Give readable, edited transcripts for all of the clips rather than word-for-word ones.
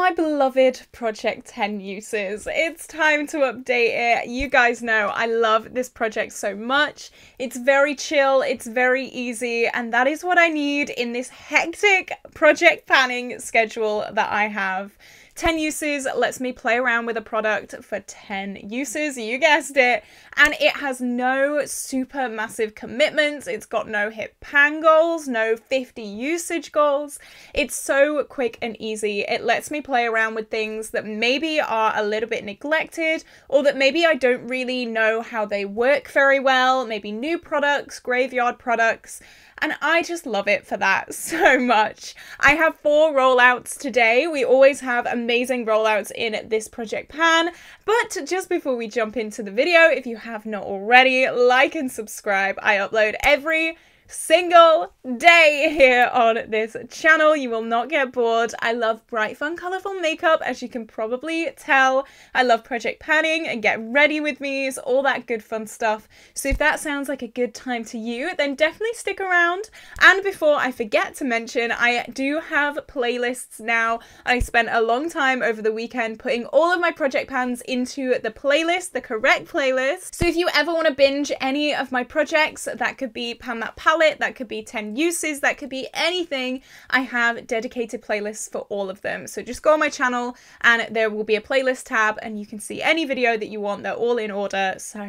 my beloved Project 10 uses. It's time to update it. You guys know I love this project so much. It's very chill, it's very easy, and that is what I need in this hectic project planning schedule that I have. 10 uses lets me play around with a product for 10 uses, you guessed it, and it has no super massive commitments. It's got no hit pan goals, no 50 usage goals. It's so quick and easy. It lets me play around with things that maybe are a little bit neglected, or that maybe I don't really know how they work very well, maybe new products, graveyard products, and I just love it for that so much. I have 4 rollouts today. We always have amazing rollouts in this project pan, but just before we jump into the video, if you have not already, like and subscribe. I upload every single day here on this channel. You will not get bored. I love bright, fun, colourful makeup, as you can probably tell. I love project panning and get ready with me's, all that good fun stuff. So if that sounds like a good time to you, then definitely stick around. And before I forget to mention, I do have playlists now. I spent a long time over the weekend putting all of my project pans into the playlist, the correct playlist. So if you ever want to binge any of my projects, that could be Pan That Palette, that could be 10 uses, that could be anything. I have dedicated playlists for all of them. So just go on my channel and there will be a playlist tab and you can see any video that you want. They're all in order. So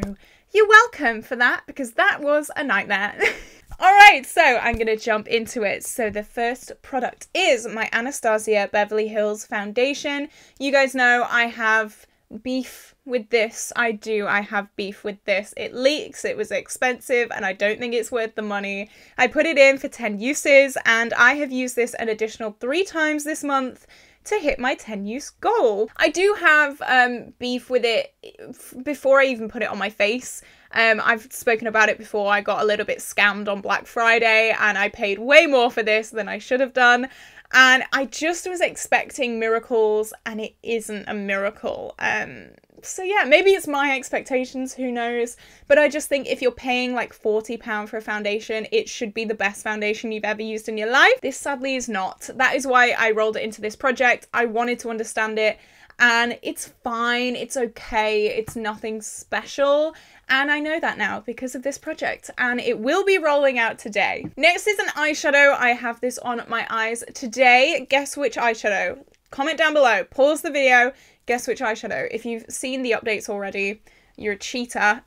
you're welcome for that, because that was a nightmare. Alright, so I'm going to jump into it. So the first product is my Anastasia Beverly Hills foundation. You guys know I have beef with this. I have beef with this. It leaks, it was expensive, and I don't think it's worth the money. I put it in for 10 uses, and I have used this an additional 3 times this month to hit my 10 use goal. I do have beef with it before I even put it on my face. I've spoken about it before. I got a little bit scammed on Black Friday and I paid way more for this than I should have done. And I just was expecting miracles, and it isn't a miracle. So yeah, maybe it's my expectations, who knows? But I just think if you're paying like £40 for a foundation, it should be the best foundation you've ever used in your life. This sadly is not. That is why I rolled it into this project. I wanted to understand it, and it's fine, it's okay, it's nothing special. And I know that now because of this project, and it will be rolling out today. Next is an eyeshadow. I have this on my eyes today. Guess which eyeshadow? Comment down below, pause the video, guess which eyeshadow. If you've seen the updates already, you're a cheater.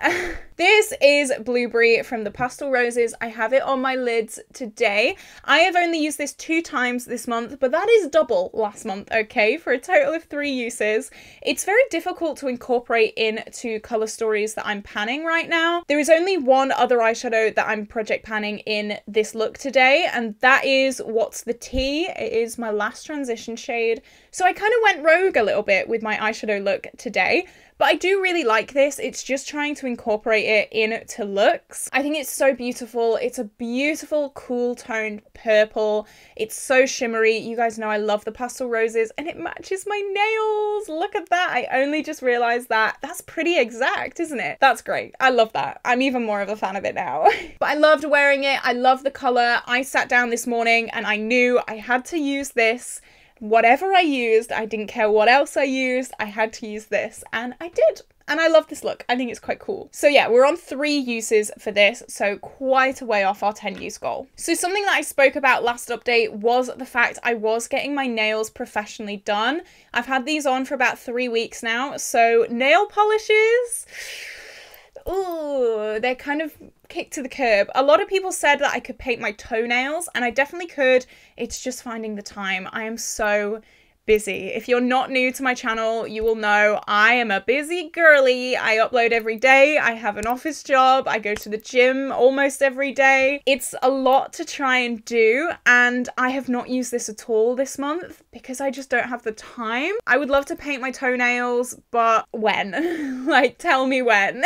This is Blueberry from the Pastel Roses. I have it on my lids today. I have only used this 2 times this month, but that is double last month, okay, for a total of 3 uses. It's very difficult to incorporate into colour stories that I'm panning right now. There is only one other eyeshadow that I'm project panning in this look today, and that is What's the Tea. It is my last transition shade. So I kind of went rogue a little bit with my eyeshadow look today. But I do really like this. It's just trying to incorporate it into looks. I think it's so beautiful. It's a beautiful, cool toned purple. It's so shimmery. You guys know I love the Pastel Roses, and it matches my nails. Look at that. I only just realized that. That's pretty exact, isn't it? That's great. I love that. I'm even more of a fan of it now. But I loved wearing it. I love the color. I sat down this morning and I knew I had to use this. Whatever I used, I didn't care what else I used, I had to use this, and I did. And I love this look. I think it's quite cool. So yeah, we're on 3 uses for this, so quite a way off our 10 use goal. So something that I spoke about last update was the fact I was getting my nails professionally done. I've had these on for about 3 weeks now, so nail polishes, ooh, they're kind of kicked to the curb. A lot of people said that I could paint my toenails, and I definitely could. It's just finding the time. I am so busy. If you're not new to my channel, you will know I am a busy girly. I upload every day. I have an office job. I go to the gym almost every day. It's a lot to try and do, and I have not used this at all this month because I just don't have the time. I would love to paint my toenails, but when? Like, tell me when.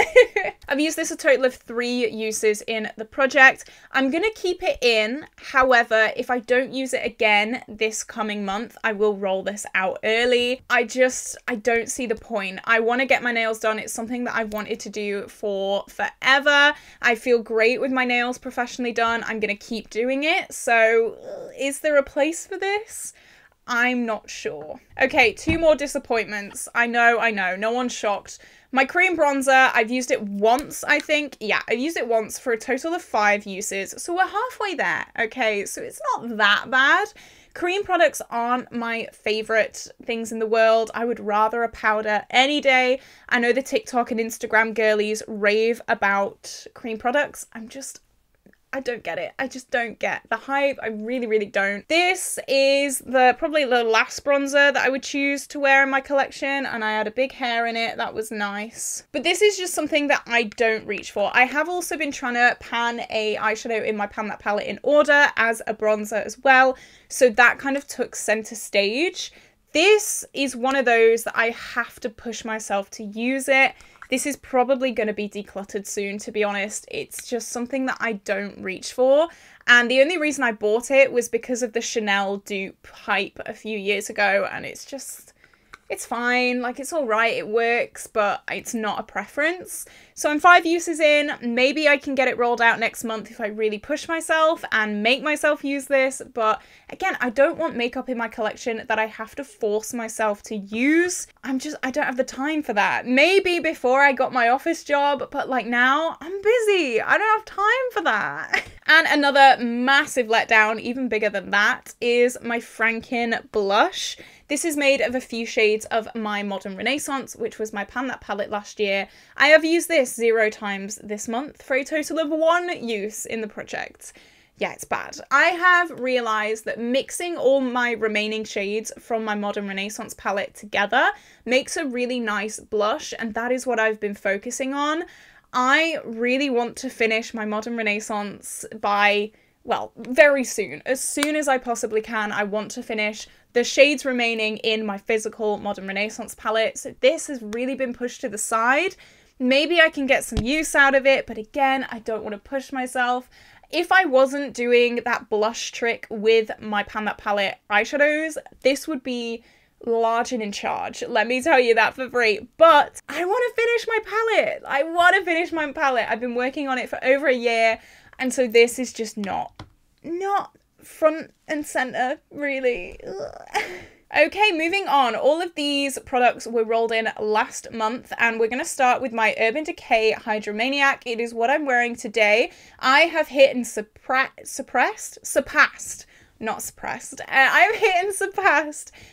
I've used this a total of 3 uses in the project. I'm gonna keep it in. However, if I don't use it again this coming month, I will roll this out early. I don't see the point. I want to get my nails done. It's something that I've wanted to do for forever. I feel great with my nails professionally done. I'm gonna keep doing it. So is there a place for this? I'm not sure. Okay, 2 more disappointments. I know, no one's shocked. My cream bronzer, I've used it once, I think. Yeah, I've used it once for a total of 5 uses. So we're halfway there, okay? So it's not that bad. Cream products aren't my favorite things in the world. I would rather a powder any day. I know the TikTok and Instagram girlies rave about cream products. I don't get it. I just don't get the hype. I really, really don't. This is probably the last bronzer that I would choose to wear in my collection, and I had a big hair in it. That was nice. But this is just something that I don't reach for. I have also been trying to pan a eyeshadow in my Pan That palette in order as a bronzer as well, so that kind of took center stage. This is one of those that I have to push myself to use it. This is probably going to be decluttered soon, to be honest. It's just something that I don't reach for. And the only reason I bought it was because of the Chanel dupe hype a few years ago. And it's just, it's fine. Like, it's all right. It works, but it's not a preference. So I'm 5 uses in. Maybe I can get it rolled out next month if I really push myself and make myself use this. But again, I don't want makeup in my collection that I have to force myself to use. I don't have the time for that. Maybe before I got my office job, but like now I'm busy. I don't have time for that. And another massive letdown, even bigger than that, is my Franken blush. This is made of a few shades of my Modern Renaissance, which was my Pan That palette last year. I have used this 0 times this month for a total of 1 use in the project. Yeah, it's bad. I have realised that mixing all my remaining shades from my Modern Renaissance palette together makes a really nice blush, and that is what I've been focusing on. I really want to finish my Modern Renaissance by, well, very soon. As soon as I possibly can, I want to finish the shades remaining in my physical Modern Renaissance palette. So this has really been pushed to the side. Maybe I can get some use out of it, but again, I don't want to push myself. If I wasn't doing that blush trick with my Pan That palette eyeshadows, this would be large and in charge. Let me tell you that for free. But I want to finish my palette. I want to finish my palette. I've been working on it for over a year, and so this is just not front and center, really. Okay, moving on. All of these products were rolled in last month, and we're going to start with my Urban Decay Hydromaniac. It is what I'm wearing today. I have hit and surpassed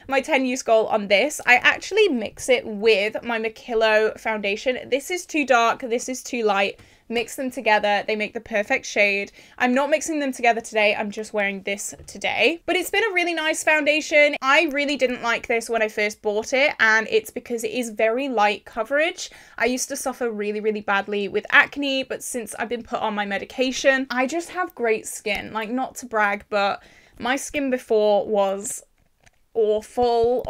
my 10 use goal on this. I actually mix it with my Makillo foundation. This is too dark, this is too light. Mix them together, they make the perfect shade. I'm not mixing them together today, I'm just wearing this today. But it's been a really nice foundation. I really didn't like this when I first bought it, and it's because it is very light coverage. I used to suffer really, really badly with acne, but since I've been put on my medication, I just have great skin. Like, not to brag, but my skin before was awful,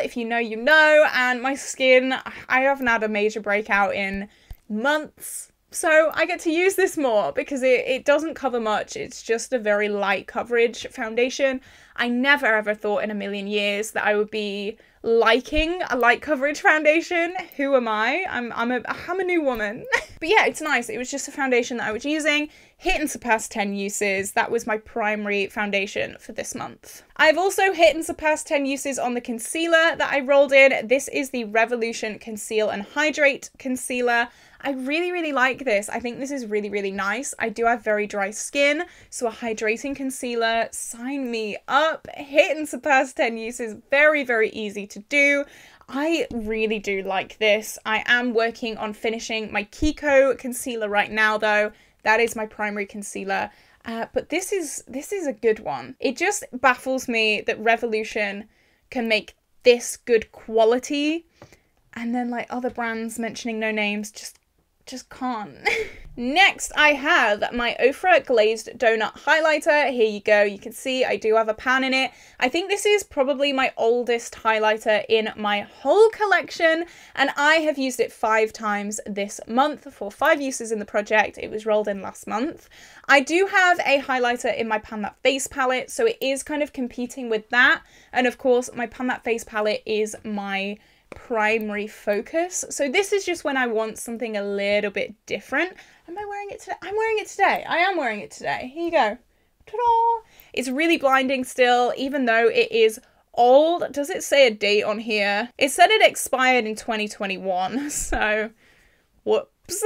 if you know, you know, and my skin, I haven't had a major breakout in months. So I get to use this more because it doesn't cover much. It's just a very light coverage foundation. I never ever thought in a million years that I would be liking a light coverage foundation. Who am I? I'm a new woman. But yeah, it's nice. It was just a foundation that I was using. Hit and surpassed 10 uses. That was my primary foundation for this month. I've also hit and surpassed 10 uses on the concealer that I rolled in. This is the Revolution Conceal and Hydrate Concealer. I really, really like this. I think this is really, really nice. I do have very dry skin, so a hydrating concealer, sign me up. Hit and surpass 10 uses, very, very easy to do. I really do like this. I am working on finishing my Kiko concealer right now though. That is my primary concealer. But this is a good one. It just baffles me that Revolution can make this good quality, and then like other brands, mentioning no names, just can't. Next, I have my Ofra Glazed Donut Highlighter. Here you go. You can see I do have a pan in it. I think this is probably my oldest highlighter in my whole collection, and I have used it 5 times this month for 5 uses in the project. It was rolled in last month. I do have a highlighter in my Pan That Face palette, so it is kind of competing with that. And of course, my Pan That Face palette is my primary focus. So this is just when I want something a little bit different. Am I wearing it today? I'm wearing it today. I am wearing it today. Here you go. Ta-da! It's really blinding still, even though it is old. Does it say a date on here? It said it expired in 2021, so whoops.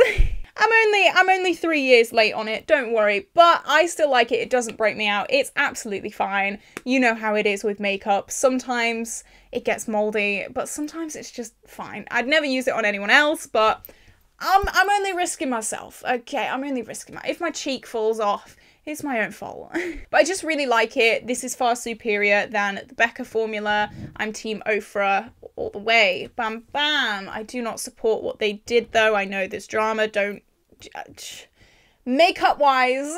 I'm only 3 years late on it, don't worry, but I still like it. It doesn't break me out. It's absolutely fine. You know how it is with makeup. Sometimes it gets moldy, but sometimes it's just fine. I'd never use it on anyone else, but I'm only risking myself. Okay, I'm only risking if my cheek falls off, it's my own fault. But I just really like it. This is far superior than the Becca formula. I'm team Ofra all the way. Bam, bam. I do not support what they did though. I know there's drama. Don't judge. Makeup wise,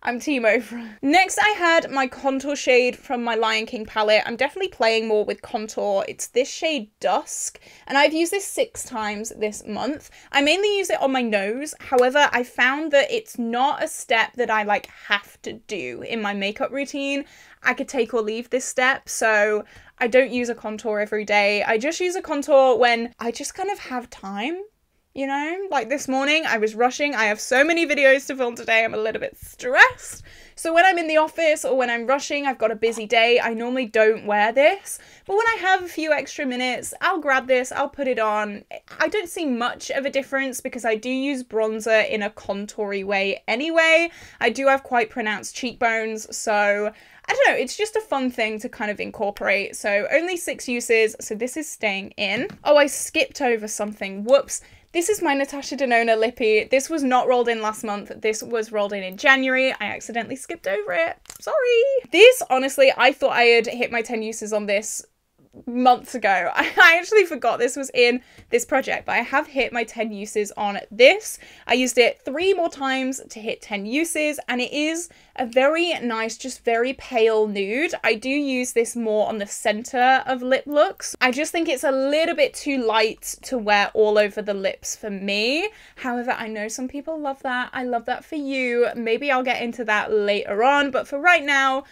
I'm team Ofra. Next, I had my contour shade from my Lion King palette. I'm definitely playing more with contour. It's this shade Dusk, and I've used this 6 times this month. I mainly use it on my nose. However, I found that it's not a step that I like have to do in my makeup routine. I could take or leave this step, so I don't use a contour every day. I just use a contour when I just kind of have time. You know, like this morning I was rushing. I have so many videos to film today. I'm a little bit stressed. So when I'm in the office or when I'm rushing, I've got a busy day, I normally don't wear this. But when I have a few extra minutes, I'll grab this, I'll put it on. I don't see much of a difference because I do use bronzer in a contoury way anyway. I do have quite pronounced cheekbones, so I don't know, it's just a fun thing to kind of incorporate. So only 6 uses, so this is staying in. Oh, I skipped over something. Whoops. This is my Natasha Denona lippy. This was not rolled in last month. This was rolled in January. I accidentally skipped over it. Sorry. This, honestly, I thought I had hit my 10 uses on this months ago. I actually forgot this was in this project, but I have hit my 10 uses on this. I used it 3 more times to hit 10 uses, and it is a very nice, just very pale nude. I do use this more on the center of lip looks. I just think it's a little bit too light to wear all over the lips for me. However, I know some people love that. I love that for you. Maybe I'll get into that later on, but for right now,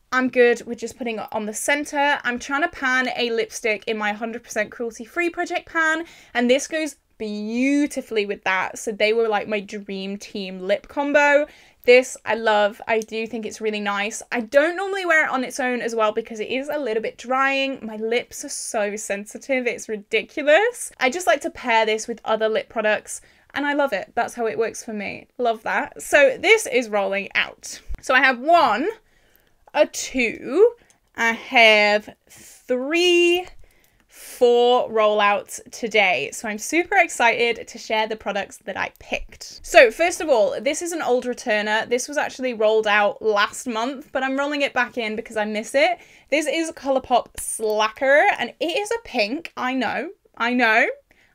I'm good with just putting it on the center. I'm trying to pan a lipstick in my 100% cruelty-free project pan, and this goes beautifully with that. So they were like my dream team lip combo. This I love. I do think it's really nice. I don't normally wear it on its own as well because it is a little bit drying. My lips are so sensitive. It's ridiculous. I just like to pair this with other lip products, and I love it. That's how it works for me. Love that. So this is rolling out. So I have 1, a 2, I have 3, 4 rollouts today. So I'm super excited to share the products that I picked. So first of all, this is an old returner. This was actually rolled out last month, but I'm rolling it back in because I miss it. This is Colourpop Slacker, and it is a pink. I know.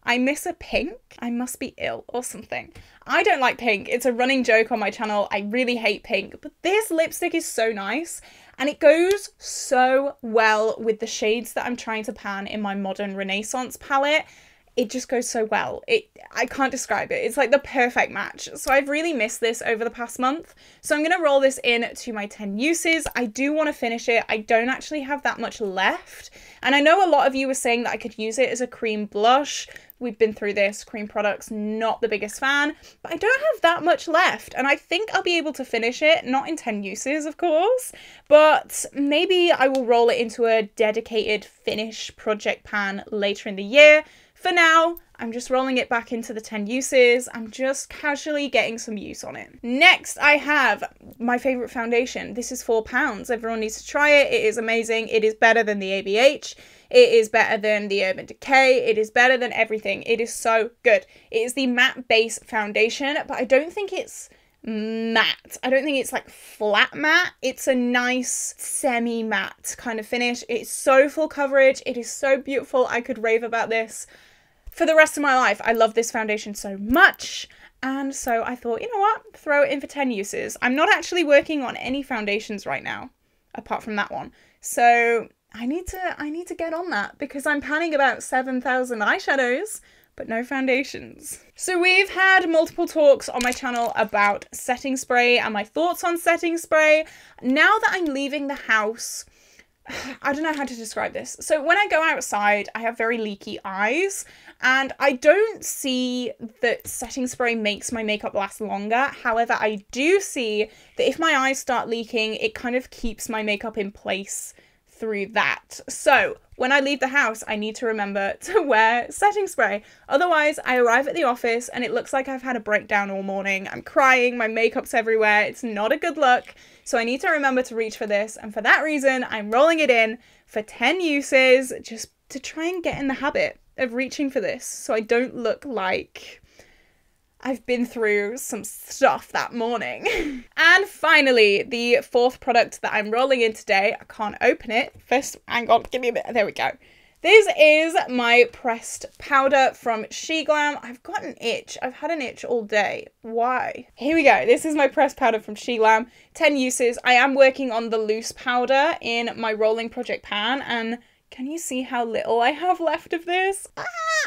I miss a pink. I must be ill or something. I don't like pink. It's a running joke on my channel. I really hate pink, but this lipstick is so nice and it goes so well with the shades that I'm trying to pan in my Modern Renaissance palette. It just goes so well. I can't describe it. It's like the perfect match. So I've really missed this over the past month. So I'm going to roll this in to my 10 uses. I do want to finish it. I don't actually have that much left. And I know a lot of you were saying that I could use it as a cream blush. We've been through this. Cream products, not the biggest fan, but I don't have that much left. And I think I'll be able to finish it, not in 10 uses, of course, but maybe I will roll it into a dedicated finish project pan later in the year. For now, I'm just rolling it back into the 10 uses. I'm just casually getting some use on it. Next, I have my favorite foundation. This is £4. Everyone needs to try it. It is amazing. It is better than the ABH. It is better than the Urban Decay. It is better than everything. It is so good. It is the matte base foundation, but I don't think it's matte. I don't think it's like flat matte. It's a nice semi-matte kind of finish. It's so full coverage. It is so beautiful. I could rave about this for the rest of my life. I love this foundation so much. And so I thought, you know what? Throw it in for 10 uses. I'm not actually working on any foundations right now, apart from that one. So I need to get on that because I'm panning about 7,000 eyeshadows, but no foundations. So we've had multiple talks on my channel about setting spray and my thoughts on setting spray. Now that I'm leaving the house, I don't know how to describe this. So when I go outside, I have very leaky eyes, and I don't see that setting spray makes my makeup last longer. However, I do see that if my eyes start leaking, it kind of keeps my makeup in place through that. So when I leave the house, I need to remember to wear setting spray. Otherwise, I arrive at the office and it looks like I've had a breakdown all morning. I'm crying, my makeup's everywhere. It's not a good look. So I need to remember to reach for this. And for that reason, I'm rolling it in for 10 uses just to try and get in the habit of reaching for this so I don't look like I've been through some stuff that morning. And finally, the fourth product that I'm rolling in today, I can't open it. First, hang on, give me a bit. There we go. This is my pressed powder from SheGlam. I've got an itch. I've had an itch all day. Why? Here we go. This is my pressed powder from SheGlam. 10 uses. I am working on the loose powder in my rolling project pan, and can you see how little I have left of this?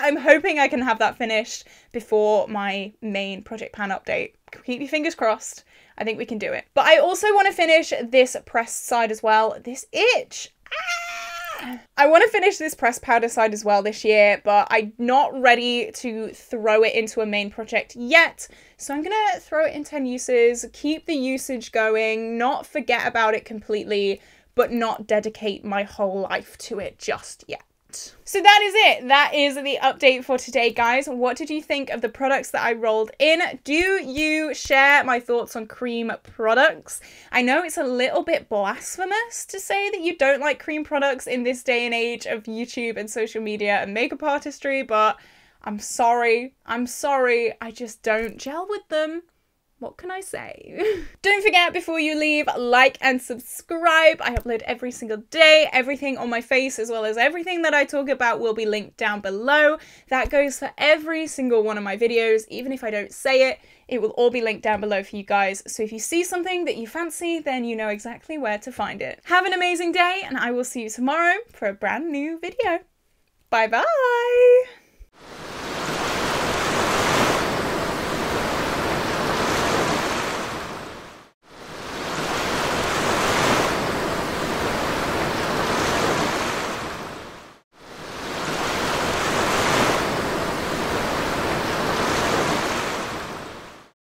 I'm hoping I can have that finished before my main project pan update. Keep your fingers crossed. I think we can do it. But I also want to finish this pressed side as well. This itch. I want to finish this pressed powder side as well this year, but I'm not ready to throw it into a main project yet. So I'm going to throw it in 10 uses, keep the usage going, not forget about it completely, but not dedicate my whole life to it just yet. So that is it. That is the update for today, guys. What did you think of the products that I rolled in? Do you share my thoughts on cream products? I know it's a little bit blasphemous to say that you don't like cream products in this day and age of YouTube and social media and makeup artistry, but I'm sorry. I'm sorry. I just don't gel with them. What can I say? Don't forget, before you leave, like and subscribe. I upload every single day. Everything on my face, as well as everything that I talk about, will be linked down below. That goes for every single one of my videos. Even if I don't say it, it will all be linked down below for you guys. So if you see something that you fancy, then you know exactly where to find it. Have an amazing day, and I will see you tomorrow for a brand new video. Bye bye!